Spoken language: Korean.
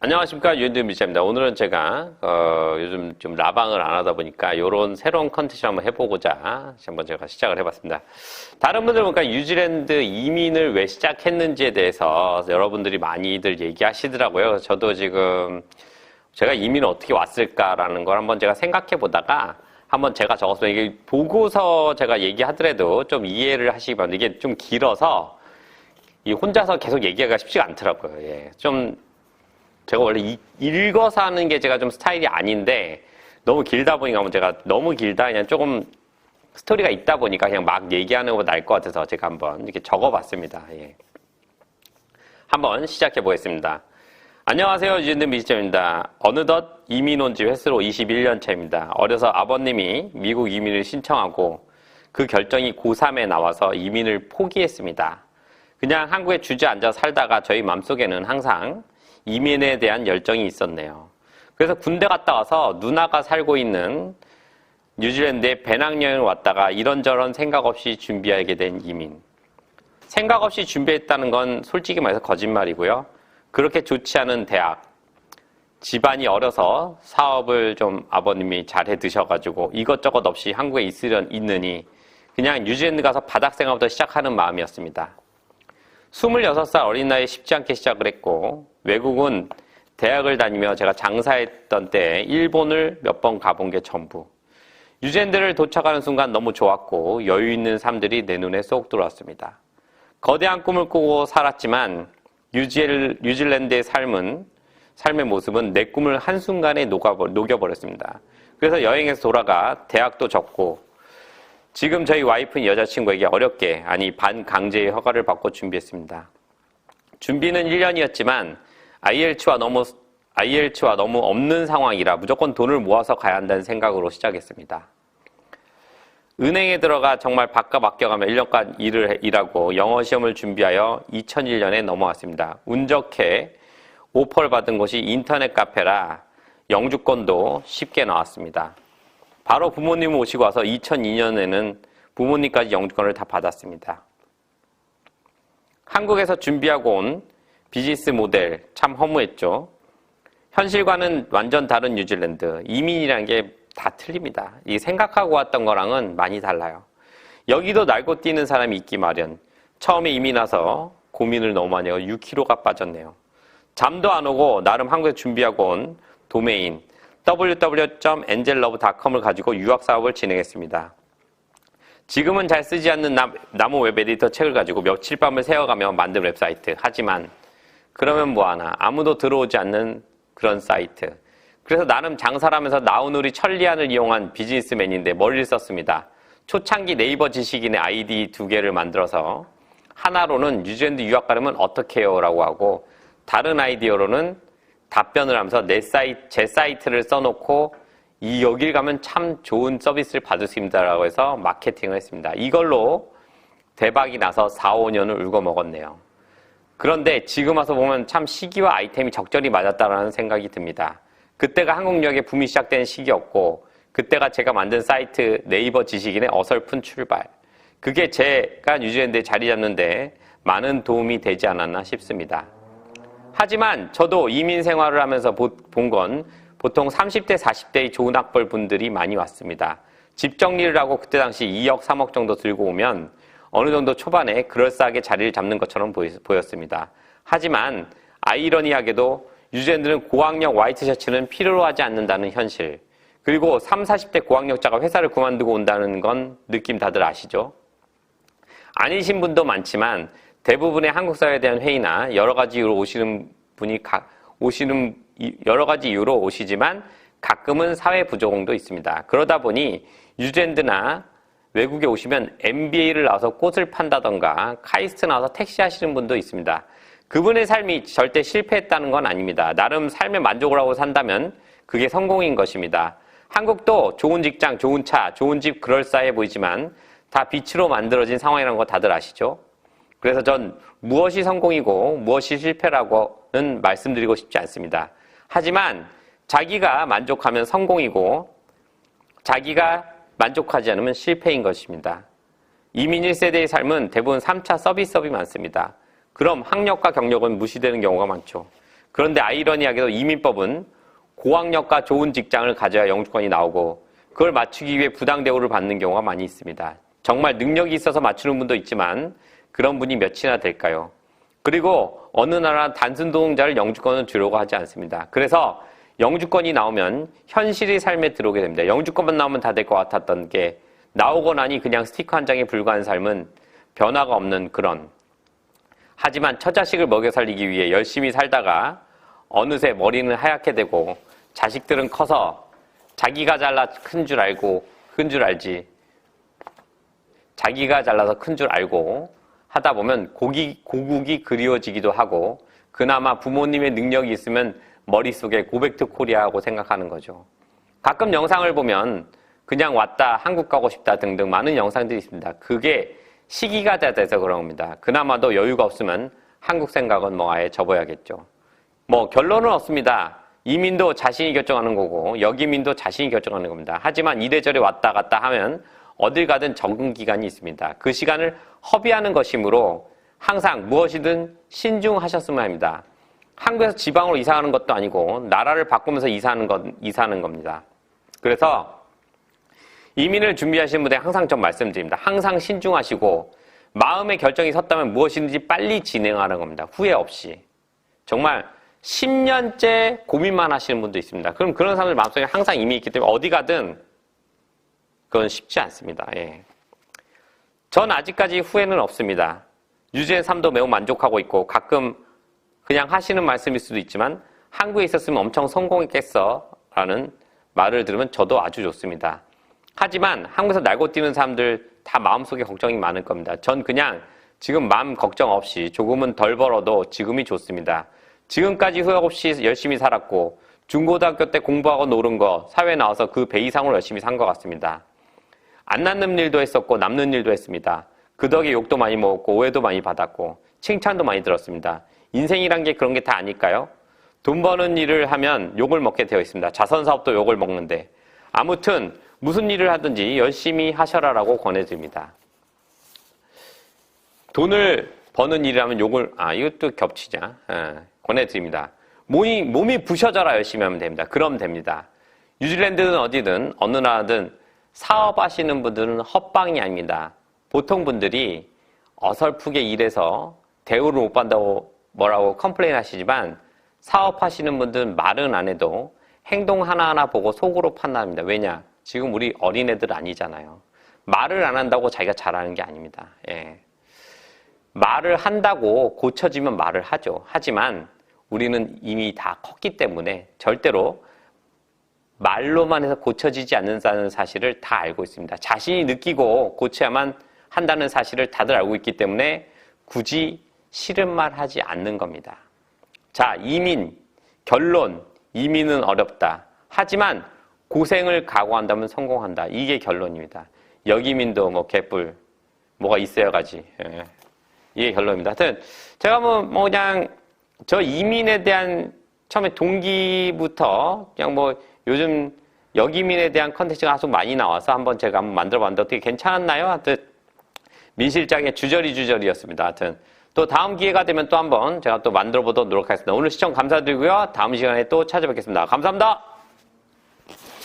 안녕하십니까, 유현진 미자입니다. 오늘은 제가 요즘 좀 라방을 안 하다 보니까 이런 새로운 컨텐츠를 한번 해보고자 한번 제가 시작을 해봤습니다. 다른 분들 보니까 뉴질랜드 이민을 왜 시작했는지에 대해서 여러분들이 많이들 얘기하시더라고요. 저도 지금 제가 이민을 어떻게 왔을까라는 걸 한번 제가 생각해 보다가 한번 제가 적었어요. 이게 보고서 제가 얘기하더라도 좀 이해를 하시기 바랍니다. 이게 좀 길어서 이 혼자서 계속 얘기하기가 쉽지가 않더라고요. 예. 좀 제가 원래 읽어서 하는 게 제가 좀 스타일이 아닌데 너무 길다 보니까 제가 너무 길다 그냥 조금 스토리가 있다 보니까 그냥 막 얘기하는 것보다 나을 것 같아서 제가 한번 이렇게 적어봤습니다. 예. 한번 시작해 보겠습니다. 안녕하세요, 유진든 미지점입니다. 어느덧 이민 온 지 횟수로 21년 차입니다. 어려서 아버님이 미국 이민을 신청하고 그 결정이 고3에 나와서 이민을 포기했습니다. 그냥 한국에 주저앉아 살다가 저희 맘속에는 항상 이민에 대한 열정이 있었네요. 그래서 군대 갔다 와서 누나가 살고 있는 뉴질랜드에 배낭여행을 왔다가 이런저런 생각 없이 준비하게 된 이민. 생각 없이 준비했다는 건 솔직히 말해서 거짓말이고요. 그렇게 좋지 않은 대학, 집안이 어려서 사업을 좀 아버님이 잘 해 드셔가지고 이것저것 없이 한국에 있느니 그냥 뉴질랜드 가서 바닥 생활부터 시작하는 마음이었습니다. 26살 어린 나이에 쉽지 않게 시작을 했고 외국은 대학을 다니며 제가 장사했던 때에 일본을 몇 번 가본 게 전부. 뉴질랜드를 도착하는 순간 너무 좋았고 여유 있는 삶들이 내 눈에 쏙 들어왔습니다. 거대한 꿈을 꾸고 살았지만 뉴질랜드의 삶의 모습은 내 꿈을 한순간에 녹여버렸습니다. 그래서 여행에서 돌아가 대학도 접고 지금 저희 와이프는 여자친구에게 어렵게 반강제의 허가를 받고 준비했습니다. 준비는 1년이었지만 IELTS와 너무 없는 상황이라 무조건 돈을 모아서 가야 한다는 생각으로 시작했습니다. 은행에 들어가 정말 바깥 맡겨가며 1년간 일하고 영어 시험을 준비하여 2001년에 넘어왔습니다. 운 좋게 오퍼를 받은 곳이 인터넷 카페라 영주권도 쉽게 나왔습니다. 바로 부모님 모시고 와서 2002년에는 부모님까지 영주권을 다 받았습니다. 한국에서 준비하고 온 비즈니스 모델 참 허무했죠. 현실과는 완전 다른 뉴질랜드. 이민이라는 게 다 틀립니다. 이 생각하고 왔던 거랑은 많이 달라요. 여기도 날고 뛰는 사람이 있기 마련. 처음에 이민 와서 고민을 너무 많이 하고 6kg가 빠졌네요. 잠도 안 오고 나름 한국에 준비하고 온 도메인 www.angelLove.com을 가지고 유학 사업을 진행했습니다. 지금은 잘 쓰지 않는 나무 웹 에디터 책을 가지고 며칠 밤을 새워가며 만든 웹사이트. 하지만 그러면 뭐하나 아무도 들어오지 않는 그런 사이트. 그래서 나름 장사를 하면서 나우누리 천리안을 이용한 비즈니스맨인데 머리를 썼습니다. 초창기 네이버 지식인의 아이디 2개를 만들어서 하나로는 뉴질랜드 유학 가려면 어떻게 해요? 라고 하고 다른 아이디어로는 답변을 하면서 제 사이트를 써놓고 여길 가면 참 좋은 서비스를 받을 수 있다라고 해서 마케팅을 했습니다. 이걸로 대박이 나서 4, 5년을 울고 먹었네요. 그런데 지금 와서 보면 참 시기와 아이템이 적절히 맞았다라는 생각이 듭니다. 그때가 한국 유학의 붐이 시작된 시기였고 그때가 제가 만든 사이트 네이버 지식인의 어설픈 출발. 그게 제가 뉴질랜드에 자리 잡는데 많은 도움이 되지 않았나 싶습니다. 하지만 저도 이민 생활을 하면서 본 건 보통 30대, 40대의 좋은 학벌 분들이 많이 왔습니다. 집 정리를 하고 그때 당시 2억, 3억 정도 들고 오면 어느 정도 초반에 그럴싸하게 자리를 잡는 것처럼 보였습니다. 하지만 아이러니하게도 뉴질랜드는 고학력 화이트 셔츠는 필요로 하지 않는다는 현실. 그리고 30, 40대 고학력자가 회사를 그만두고 온다는 건 느낌 다들 아시죠? 아니신 분도 많지만 대부분의 한국 사회에 대한 회의나 여러 가지 이유로 여러 가지 이유로 오시지만 가끔은 사회 부조공도 있습니다. 그러다 보니 뉴질랜드나 외국에 오시면 MBA를 나와서 꽃을 판다던가 카이스트 나와서 택시 하시는 분도 있습니다. 그분의 삶이 절대 실패했다는 건 아닙니다. 나름 삶에 만족을 하고 산다면 그게 성공인 것입니다. 한국도 좋은 직장, 좋은 차, 좋은 집 그럴싸해 보이지만 다 빛으로 만들어진 상황이라는 거 다들 아시죠? 그래서 전 무엇이 성공이고 무엇이 실패라고는 말씀드리고 싶지 않습니다. 하지만 자기가 만족하면 성공이고 자기가 만족하지 않으면 실패인 것입니다. 이민 1세대의 삶은 대부분 3차 서비스업이 많습니다. 그럼 학력과 경력은 무시되는 경우가 많죠. 그런데 아이러니하게도 이민법은 고학력과 좋은 직장을 가져야 영주권이 나오고 그걸 맞추기 위해 부당 대우를 받는 경우가 많이 있습니다. 정말 능력이 있어서 맞추는 분도 있지만 그런 분이 몇이나 될까요? 그리고 어느 나라 단순 노동자를 영주권을 주려고 하지 않습니다. 그래서 영주권이 나오면 현실의 삶에 들어오게 됩니다. 영주권만 나오면 다 될 것 같았던 게 나오고 나니 그냥 스티커 한 장에 불과한 삶은 변화가 없는 그런. 하지만 처자식을 먹여 살리기 위해 열심히 살다가 어느새 머리는 하얗게 되고 자식들은 커서 자기가 잘나 큰 줄 알고 큰 줄 알지. 자기가 잘나서 큰 줄 알고 하다 보면 고국이 그리워지기도 하고 그나마 부모님의 능력이 있으면 머릿속에 고백투 코리아하고 생각하는 거죠. 가끔 영상을 보면 그냥 왔다 한국 가고 싶다 등등 많은 영상들이 있습니다. 그게 시기가 다 돼서 그런 겁니다. 그나마도 여유가 없으면 한국 생각은 뭐 아예 접어야겠죠. 뭐 결론은 없습니다. 이민도 자신이 결정하는 거고 역이민도 자신이 결정하는 겁니다. 하지만 이래저래 왔다 갔다 하면 어딜 가든 적응 기간이 있습니다. 그 시간을 허비하는 것이므로 항상 무엇이든 신중하셨으면 합니다. 한국에서 지방으로 이사하는 것도 아니고 나라를 바꾸면서 이사하는 겁니다. 그래서 이민을 준비하시는 분들에 항상 좀 말씀드립니다. 항상 신중하시고 마음의 결정이 섰다면 무엇이든지 빨리 진행하는 겁니다. 후회 없이. 정말 10년째 고민만 하시는 분도 있습니다. 그럼 그런 사람들 마음속에 항상 이미 있기 때문에 어디 가든 그건 쉽지 않습니다. 예. 전 아직까지 후회는 없습니다. 유지의 삶도 매우 만족하고 있고 가끔 그냥 하시는 말씀일 수도 있지만 한국에 있었으면 엄청 성공했겠어 라는 말을 들으면 저도 아주 좋습니다. 하지만 한국에서 날고 뛰는 사람들 다 마음속에 걱정이 많을 겁니다. 전 그냥 지금 마음 걱정 없이 조금은 덜 벌어도 지금이 좋습니다. 지금까지 후회 없이 열심히 살았고 중고등학교 때 공부하고 노는 거 사회에 나와서 그 배 이상으로 열심히 산 것 같습니다. 안 남는 일도 했었고 남는 일도 했습니다. 그 덕에 욕도 많이 먹었고 오해도 많이 받았고 칭찬도 많이 들었습니다. 인생이란 게 그런 게 다 아닐까요? 돈 버는 일을 하면 욕을 먹게 되어 있습니다. 자선사업도 욕을 먹는데 아무튼 무슨 일을 하든지 열심히 하셔라라고 권해드립니다. 돈을 버는 일이라면 욕을 이것도 겹치자 권해드립니다. 몸이 부셔져라 열심히 하면 됩니다. 그럼 됩니다. 뉴질랜드든 어디든 어느 나라든 사업하시는 분들은 헛방이 아닙니다. 보통 분들이 어설프게 일해서 대우를 못 받는다고 뭐라고 컴플레인 하시지만 사업하시는 분들은 말은 안 해도 행동 하나하나 보고 속으로 판단합니다. 왜냐? 지금 우리 어린애들 아니잖아요. 말을 안 한다고 자기가 잘하는 게 아닙니다. 예. 말을 한다고 고쳐지면 말을 하죠. 하지만 우리는 이미 다 컸기 때문에 절대로 말로만 해서 고쳐지지 않는다는 사실을 다 알고 있습니다. 자신이 느끼고 고쳐야만 한다는 사실을 다들 알고 있기 때문에 굳이 싫은 말 하지 않는 겁니다. 자, 결론, 이민은 어렵다. 하지만 고생을 각오한다면 성공한다. 이게 결론입니다. 역이민도 뭐 개뿔, 뭐가 있어야 가지. 예. 이게 결론입니다. 하여튼 제가 뭐 그냥 저 이민에 대한 처음에 동기부터 그냥 뭐 요즘 역이민에 대한 컨텐츠가 아주 많이 나와서 제가 한번 만들어봤는데 어떻게 괜찮았나요? 하여튼 민실장의 주저리였습니다. 하여튼 또 다음 기회가 되면 또 한번 제가 또 만들어보도록 노력하겠습니다. 오늘 시청 감사드리고요. 다음 시간에 또 찾아뵙겠습니다. 감사합니다.